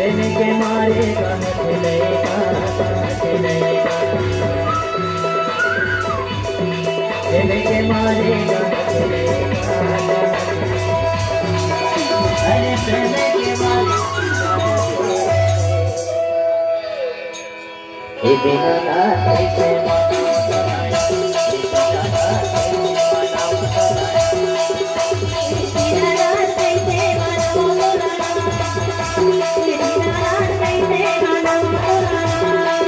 प्रेम के मारे कहत लइका प्रेम के मारे कहत लइका अरे प्रेम के मारे हे दीनानाथ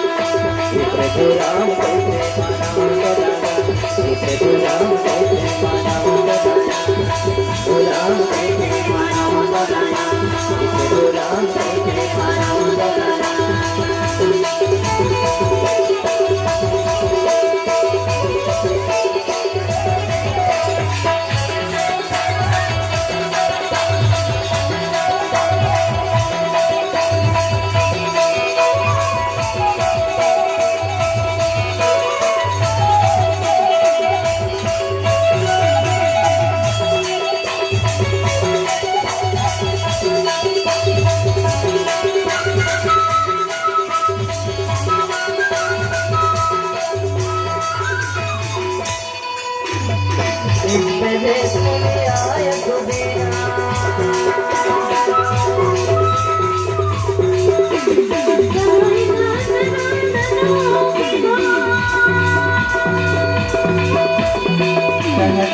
कैसे राम कैसे राम कैसे मानव राम कैसे मानव राम कैसे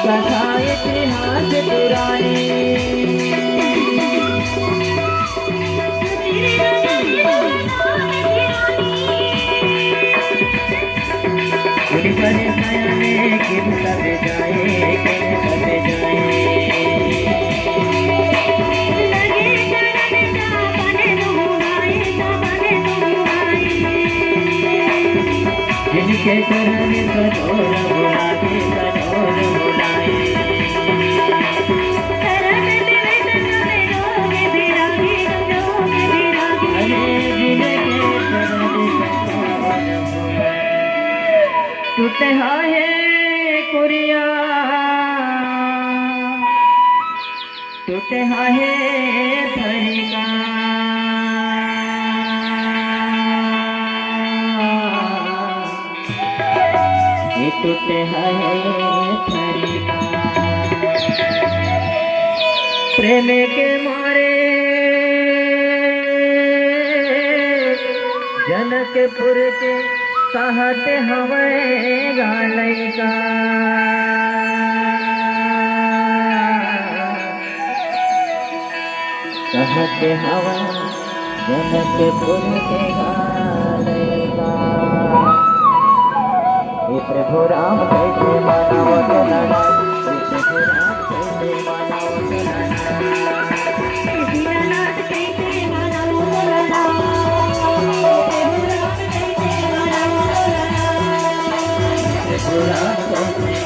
कथा इतिहास पुरानी किन सब जाए जिनके चरण कठोर बुलाए कठोर बुलाए टूटे है कुरिया टूटे है धरिका टूटे है धरिका प्रेम के मारे जनकपुर के कहत हवे लइका कहत हवा जनकपुर के लइका हे प्रभु राम कैसे मानव नाना हे प्रभु राम कैसे मानव दीनानाथ कैसे मानव नाना प्रभु राम कैसे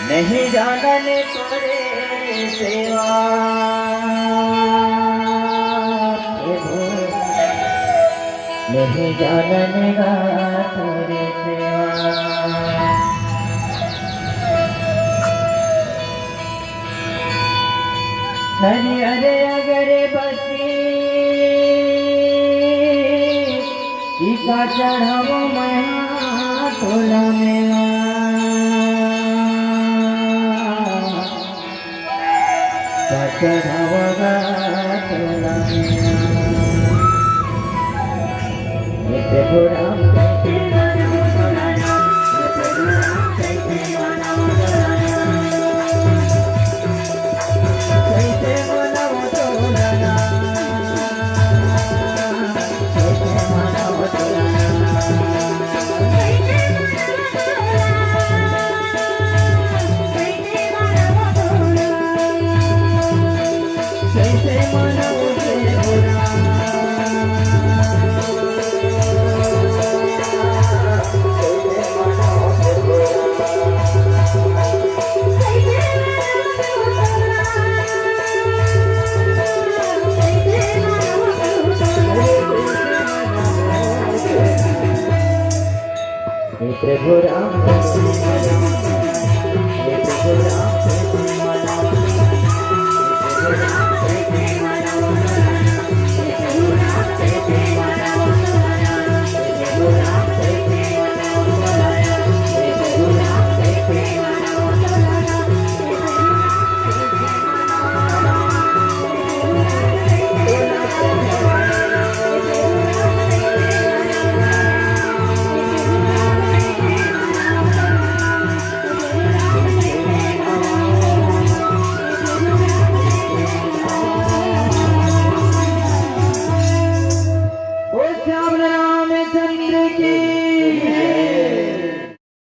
नहीं जानने करे सेवा प्रभु नहीं जानने का करे सेवा हरि हरे अगरे बसी टीका चढ़ावो मया तोला मेला चढ़ावगा तोला मेला प्रभु राम प्रभु राम